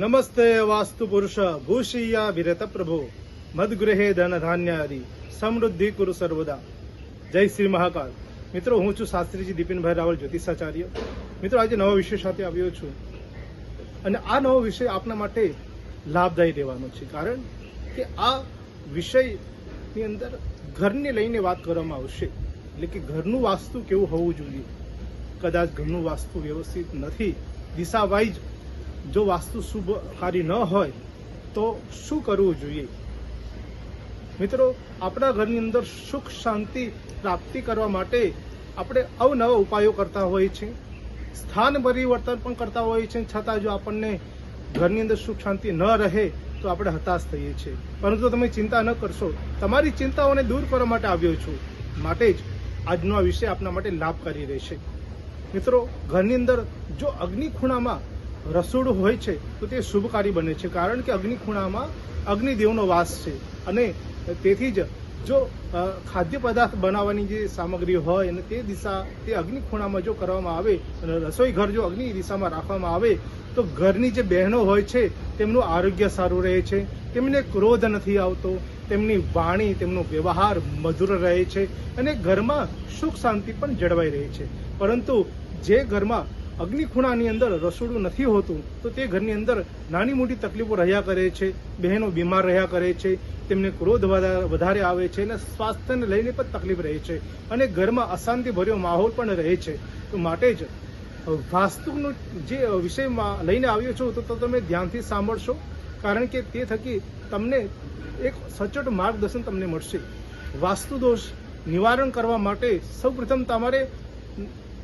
નમસ્તે વાસ્તુ પુરુષ ભૂષિયા વિરત પ્રભુ મદગૃહે ધન ધાન્યાદિ સમૃદ્ધિ કુરુ સર્વદા. જય શ્રી મહાકાળ. મિત્રો, હું છું શાસ્ત્રીજી દીપિનભાઈ રાવલ, જ્યોતિષાચાર્ય. મિત્રો, આજે નવા વિષય સાથે આવ્યો છું અને આ નવો વિષય આપના માટે લાભદાયી રહેવાનો છે, કારણ કે આ વિષયની અંદર ઘરને લઈને વાત કરવામાં આવશે. એટલે કે ઘરનું વાસ્તુ કેવું હોવું જોઈએ. કદાચ ઘરનું વાસ્તુ વ્યવસ્થિત નથી, દિશા વાઇઝ જો વાસ્તુ શુભકારી ન હોય તો શું કરવું જોઈએ. મિત્રો, આપણા ઘરની અંદર સુખ શાંતિ પ્રાપ્તિ કરવા માટે આપણે અવનવા ઉપાયો કરતા હોઈએ છીએ, સ્થાન પરિવર્તન પણ કરતા હોઈએ છીએ. છતાં જો આપણને ઘરની અંદર સુખ શાંતિ ન રહે તો આપણે હતાશ થઈએ છીએ. પરંતુ તમે ચિંતા ન કરશો, તમારી ચિંતાઓને દૂર કરવા માટે આવ્યો છું. માટે જ આજનો આ વિષય આપના માટે લાભકારી રહેશે. મિત્રો, ઘરની અંદર જો અગ્નિ ખૂણામાં રસોડું હોય છે તો તે શુભકારી બને છે, કારણ કે અગ્નિ ખૂણામાં અગ્નિદેવનો વાસ છે. અને તેથી જ જો ખાદ્ય પદાર્થ બનાવવાની જે સામગ્રી હોય અને તે દિશા તે અગ્નિ ખૂણામાં જો કરવામાં આવે અને રસોઈ ઘર જો અગ્નિ દિશામાં રાખવામાં આવે તો ઘરની જે બહેનો હોય છે તેમનું આરોગ્ય સારું રહે છે, તેમને ક્રોધ નથી આવતો, તેમની વાણી તેમનો વ્યવહાર મધુર રહે છે અને ઘરમાં સુખ શાંતિ પણ જળવાઈ રહે છે. પરંતુ જે ઘરમાં અગ્નિ ખૂણાની અંદર રસોડું નથી હોતું તો તે ઘરની અંદર નાની મોટી તકલીફો રહ્યા કરે છે, બહેનો બીમાર રહ્યા કરે છે, તેમને ક્રોધ વધારે આવે છે અને સ્વાસ્થ્યને લઈને પણ તકલીફ રહે છે અને ઘરમાં અશાંતિભર્યો માહોલ પણ રહે છે. તો માટે જ વાસ્તુનો જે વિષયમાં લઈને આવ્યો છું તો તમે ધ્યાનથી સાંભળશો, કારણ કે તે થકી તમને એક સચોટ માર્ગદર્શન તમને મળશે. વાસ્તુ દોષ નિવારણ કરવા માટે સૌપ્રથમ તમારે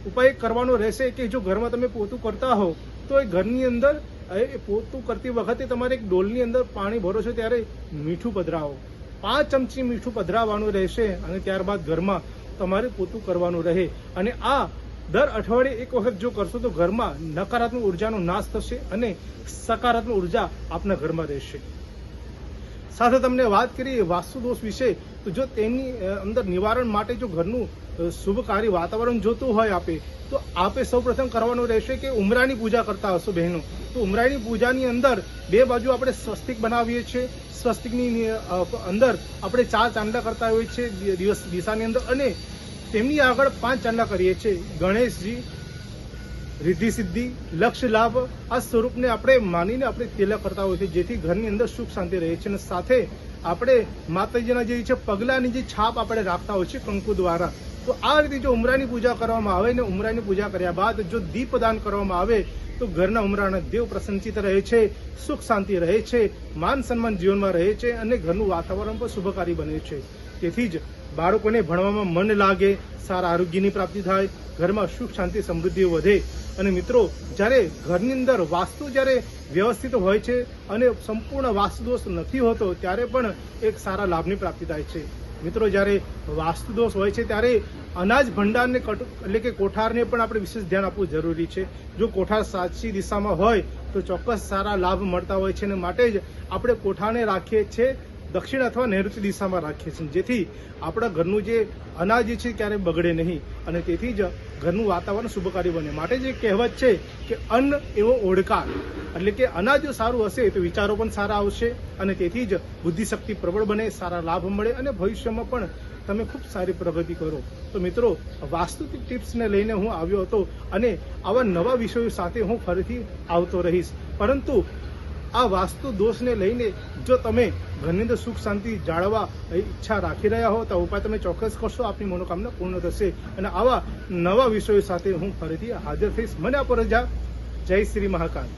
ઉપાય કરવાનો રહેશે કે જો ઘરમાં તમે પોતું કરતા હો તો એ ઘરની અંદર એ પોતું કરતી વખતે તમારે એક ડોલની અંદર પાણી ભરો છો ત્યારે મીઠું પધરાવો. 5 ચમચી મીઠું પધરાવવાનું રહેશે અને ત્યારબાદ ઘરમાં તમારે પોતું કરવાનું રહે. અને આ દર અઠવાડિયે એક વખત જો કરશો તો ઘરમાં નકારાત્મક ઉર્જાનો નાશ થશે અને સકારાત્મક ઉર્જા આપના ઘરમાં રહેશે. સાથે તમને વાત કરીએ વાસ્તુ દોષ વિશે, તો જો તેની અંદર નિવારણ માટે જો ઘરનું શુભકારી વાતાવરણ જોતું હોય તો આપે સૌપ્રથમ કરવાનું રહેશે કે ઉમરાની પૂજા કરતા હશો બહેનો, તો ઉમરાની પૂજાની અંદર બે બાજુ આપણે સ્વસ્તિક બનાવીએ છીએ. સ્વસ્તિકની અંદર આપણે 4 ચાંદલા કરતા હોઈએ છીએ દિવસ દિશાની અંદર અને તેમની આગળ 5 ચાંદલા કરીએ છીએ. ગણેશજી, રિદ્ધિ સિદ્ધિ, લક્ષ્ય લાભ આ સ્વરૂપને આપણે માનીને આપણે તિલક કરતા હોઈએ છીએ, જેથી ઘરની અંદર સુખ શાંતિ રહે છે. અને સાથે આપણે માતાજીના જે છે પગલાની જે છાપ આપણે રાખતા હોઈએ છીએ કંકુ દ્વારા. તો આ રીતે જો ઉમરાની પૂજા કરવામાં આવે ને ઉમરાની પૂજા કર્યા બાદ જો દીપદાન કરવામાં આવે તો ઘરના ઉમરાના દેવ પ્રસન્નચિત રહે છે, સુખ શાંતિ રહે છે, માન સન્માન જીવનમાં રહે છે અને ઘરનું વાતાવરણ પણ શુભકારી બને છે. તેથી જ બાળકોને ભણવામાં મન લાગે, સારા આરોગ્યની પ્રાપ્તિ થાય, ઘરમાં સુખ શાંતિ સમૃદ્ધિ વધે. અને મિત્રો, જ્યારે ઘરની અંદર વાસ્તુ જ્યારે વ્યવસ્થિત હોય છે અને સંપૂર્ણ વાસ્તુ દોષ નથી હોતો ત્યારે પણ એક સારા લાભની પ્રાપ્તિ થાય છે. મિત્રો, જ્યારે વાસ્તુ દોષ હોય છે ત્યારે અનાજ ભંડારને એટલે કે કોઠારને પણ આપણે વિશેષ ધ્યાન આપવું જરૂરી છે. જો કોઠાર સાચી દિશામાં હોય તો ચોક્કસ સારા લાભ મળતા હોય છે અને માટે જ આપણે કોઠારને રાખીએ છીએ દક્ષિણ અથવા નૈઋત્ય દિશામાં રાખીએ છીએ, જેથી આપણા ઘરનું જે અનાજ છે ક્યારેય બગડે નહીં અને તેથી જ ઘરનું વાતાવરણ શુભકારી બને. માટે જે કહેવત છે કે અન્ન એવો ઓળકાર, એટલે કે અનાજ જો સારું હશે તો વિચારો પણ સારા આવશે અને તેથી જ બુદ્ધિશક્તિ પ્રબળ બને, સારા લાભ મળે અને ભવિષ્યમાં પણ તમે ખૂબ સારી પ્રગતિ કરો. તો મિત્રો, વાસ્તુ ટિપ્સને લઈને હું આવ્યો હતો અને આવા નવા વિષયો સાથે હું ફરીથી આવતો રહીશ. પરંતુ આ વાસ્તુ દોષને લઈને જો તમે ઘરની અંદર સુખ શાંતિ જાળવવા ઈચ્છા રાખી રહ્યા હો તો ઉપાય તમે ચોક્કસ કરશો, આપની મનોકામના પૂર્ણ થશે. અને આવા નવા વિષયો સાથે હું ફરીથી હાજર થઈશ. મને આપો રજા. જય શ્રી મહાકાળ.